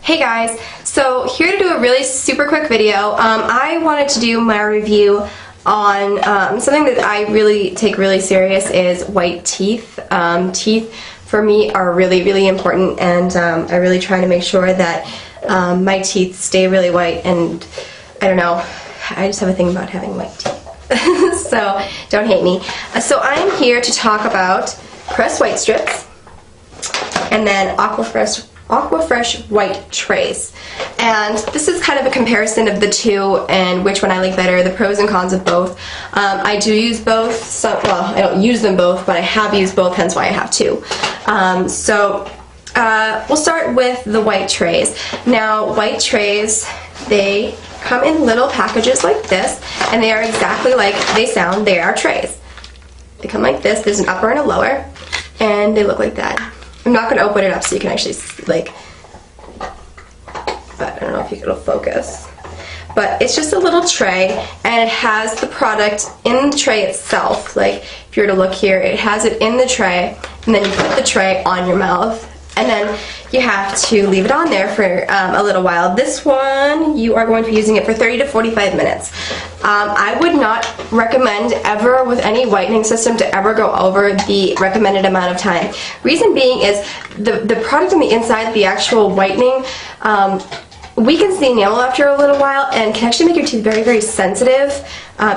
Hey guys, so here to do a really super quick video. I wanted to do my review on something that I really take really serious is white teeth. Teeth for me are really important, and I really try to make sure that my teeth stay really white, and I don't know, I just have a thing about having white teeth. So don't hate me. So I'm here to talk about Crest White Strips and then Aquafresh white trays, and this is kind of a comparison of the two and which one I like better, the pros and cons of both. I do use both, well, I don't use them both, but I have used both, hence why I have two. We'll start with the white trays. Now, white trays, they come in little packages like this, and they are exactly like they sound. They are trays. They come like this. There's an upper and a lower, and they look like that. I'm not going to open it up so you can actually see, like, but I don't know if it'll focus. But it's just a little tray, and it has the product in the tray itself. Like, if you were to look here, it has it in the tray, and then you put the tray on your mouth, and then you have to leave it on there for a little while. This one, you are going to be using it for 30 to 45 minutes. I would not recommend ever with any whitening system to ever go over the recommended amount of time. Reason being is the product on the inside, the actual whitening, weakens the enamel after a little while and can actually make your teeth very sensitive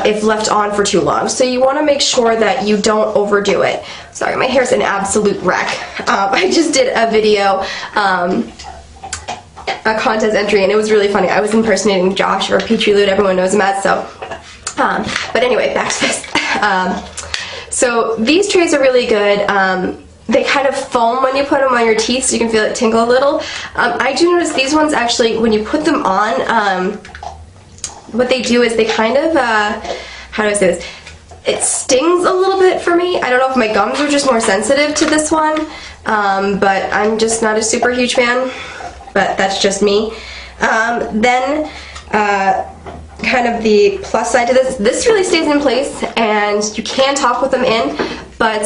if left on for too long. So you want to make sure that you don't overdo it. Sorry, my hair's an absolute wreck. I just did a video, a contest entry, and it was really funny. I was impersonating Josh, or Petrie Lude, everyone knows him as, so. But anyway, back to this. So these trays are really good. They kind of foam when you put them on your teeth, so you can feel it tingle a little. I do notice these ones actually, when you put them on, what they do is they kind of, how do I say this? It stings a little bit for me. I don't know if my gums are just more sensitive to this one, but I'm just not a super huge fan, but that's just me. Then, kind of the plus side to this really stays in place, and you can talk with them in, but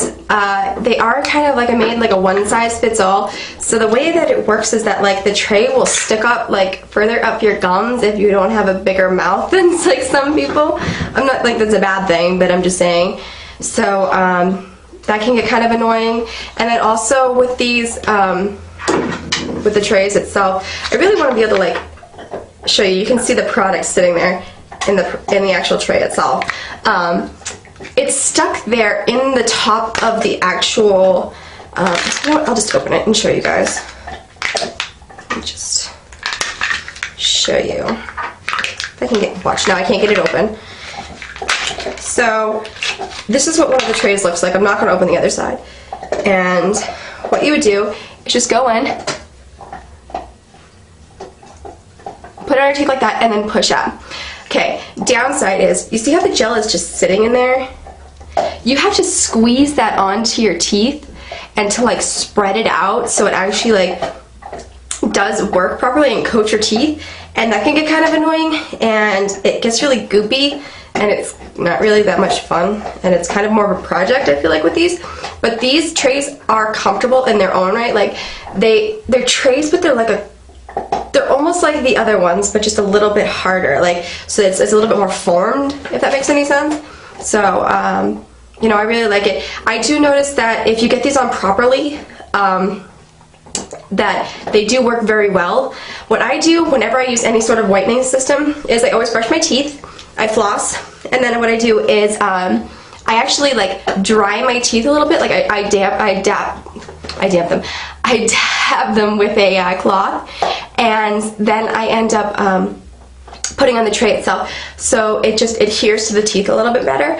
they are kind of like made like a one-size-fits-all. So the way that it works is that like the tray will stick up like further up your gums if you don't have a bigger mouth than like some people. I'm not like that's a bad thing, but I'm just saying. So that can get kind of annoying. And then also with these, with the trays itself, I really want to be able to like show you. You can see the product sitting there in the actual tray itself. It's stuck there in the top of the actual, you know what, I'll just open it and show you guys. Let me just show you. If I can get, watch, now I can't get it open. So, this is what one of the trays looks like. I'm not going to open the other side. And what you would do is just go in, put it on your teeth like that, and then push up. Okay, downside is, you see how the gel is just sitting in there? You have to squeeze that onto your teeth and to like spread it out so it actually like does work properly and coat your teeth, and that can get kind of annoying, and it gets really goopy, and it's not really that much fun, and it's kind of more of a project, I feel like, with these. But these trays are comfortable in their own right. Like, they're trays, but they're almost like the other ones, but just a little bit harder. Like, so it's a little bit more formed, if that makes any sense. So, you know, I really like it. I do notice that if you get these on properly, that they do work very well. What I do whenever I use any sort of whitening system is I always brush my teeth, I floss, and then what I do is I actually like dry my teeth a little bit. Like I dab them with a cloth, and then I end up putting on the tray itself, so it just adheres to the teeth a little bit better.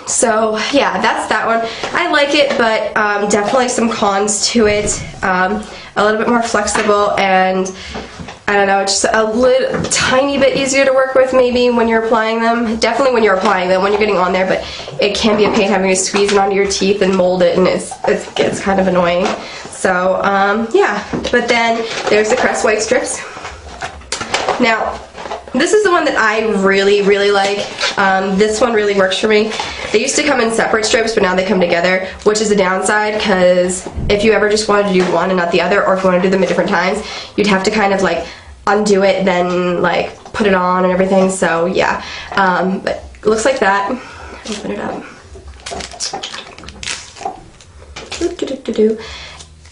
So yeah, that's that one. I like it, but definitely some cons to it. A little bit more flexible, and I don't know, just a little tiny bit easier to work with maybe when you're applying them. Definitely when you're applying them, when you're getting on there, but it can be a pain having to squeeze it onto your teeth and mold it, and it gets kind of annoying. So yeah, but then there's the Crest White Strips. Now, this is the one that I really like. This one really works for me. They used to come in separate strips, but now they come together, which is a downside, because if you ever just wanted to do one and not the other, or if you want to do them at different times, you'd have to kind of like undo it, then like put it on and everything. So yeah, but it looks like that. Open it up.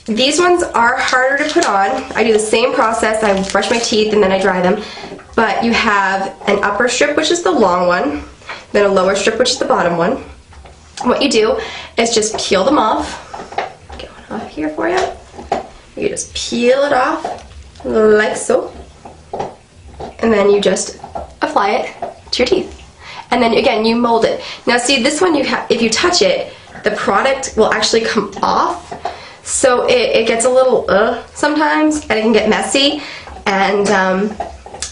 These ones are harder to put on. I do the same process. I brush my teeth and then I dry them. But you have an upper strip, which is the long one, then a lower strip, which is the bottom one. What you do is just peel them off. Get one off here for you. You just peel it off like so. And then you just apply it to your teeth. And then again, you mold it. Now see, this one, if you touch it, the product will actually come off. So it gets a little sometimes, and it can get messy, and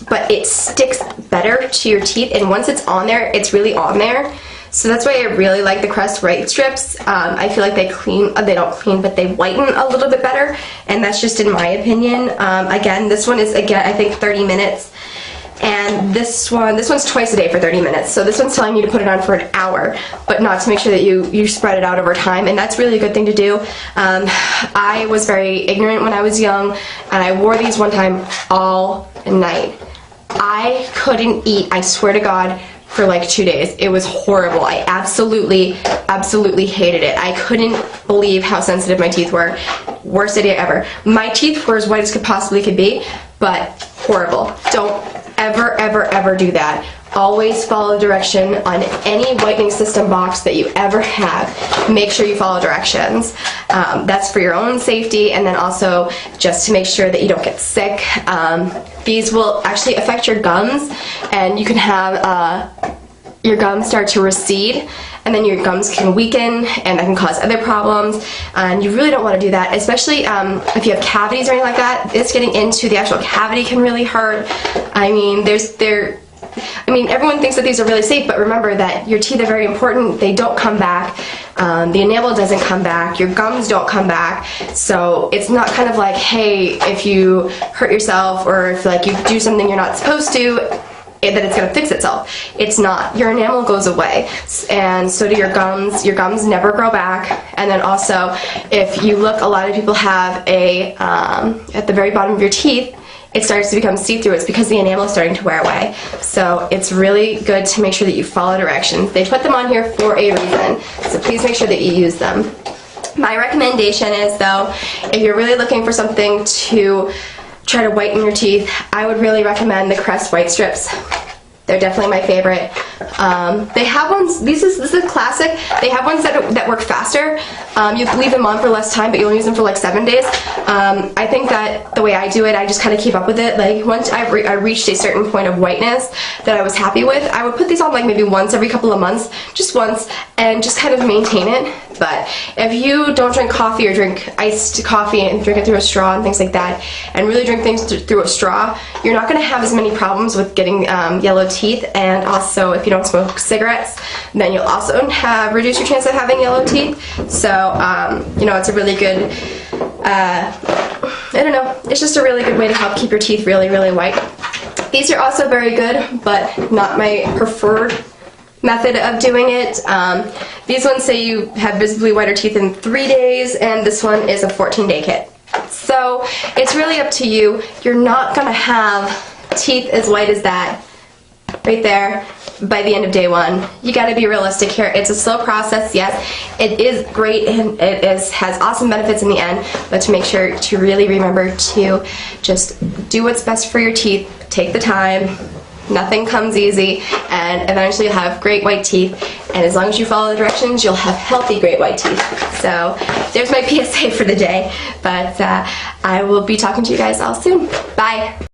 but it sticks better to your teeth, and once it's on there, it's really on there. So that's why I really like the Crest White strips. I feel like they don't clean, but they whiten a little bit better, and that's just in my opinion. Again, this one is, I think 30 minutes. And this one's twice a day for 30 minutes. So this one's telling you to put it on for an hour, but not to make sure that you spread it out over time, and that's really a good thing to do. I was very ignorant when I was young, and I wore these one time all night. I couldn't eat, I swear to God, for like 2 days. It was horrible. I absolutely hated it. I couldn't believe how sensitive my teeth were. Worst idea ever. My teeth were as white as could possibly be, but horrible. Don't ever do that. Always follow direction on any whitening system box that you ever have. Make sure you follow directions. That's for your own safety, and then also just to make sure that you don't get sick. These will actually affect your gums, and you can have your gums start to recede, and then your gums can weaken, and that can cause other problems, and you really don't want to do that, especially if you have cavities or anything like that. It's getting into the actual cavity can really hurt. I mean, everyone thinks that these are really safe, but remember that your teeth are very important. They don't come back. The enamel doesn't come back. Your gums don't come back. So it's not kind of like, hey, if you hurt yourself or if like you do something you're not supposed to, that it's going to fix itself. It's not. Your enamel goes away, and so do your gums. Your gums never grow back. And then also, if you look, a lot of people have at the very bottom of your teeth, it starts to become see-through. It's because the enamel is starting to wear away. So it's really good to make sure that you follow directions. They put them on here for a reason, so please make sure that you use them. My recommendation is, though, if you're really looking for something to try to whiten your teeth, I would really recommend the Crest White strips. They're definitely my favorite. They have ones, this is a classic. They have ones that work faster. You can leave them on for less time, but you'll use them for like 7 days. I think that the way I do it, I just kind of keep up with it. Like once I reached a certain point of whiteness that I was happy with, I would put these on like maybe once every couple of months, just once, and just kind of maintain it. But if you don't drink coffee or drink iced coffee and drink it through a straw and things like that, and really drink things through a straw, you're not going to have as many problems with getting yellow teeth. And also, if you don't smoke cigarettes, then you'll also reduce your chance of having yellow teeth. So, you know, it's a really good, I don't know, it's just a really good way to help keep your teeth really, really white. These are also very good, but not my preferred method of doing it. These ones say you have visibly whiter teeth in 3 days, and this one is a 14-day kit. So it's really up to you. You're not going to have teeth as white as that right there by the end of day 1. You got to be realistic here. It's a slow process, yes. It is great, and it has awesome benefits in the end, but to make sure to really remember to just do what's best for your teeth. Take the time. Nothing comes easy, and eventually you'll have great white teeth, and as long as you follow the directions, you'll have healthy great white teeth. So there's my PSA for the day, but I will be talking to you guys all soon. Bye!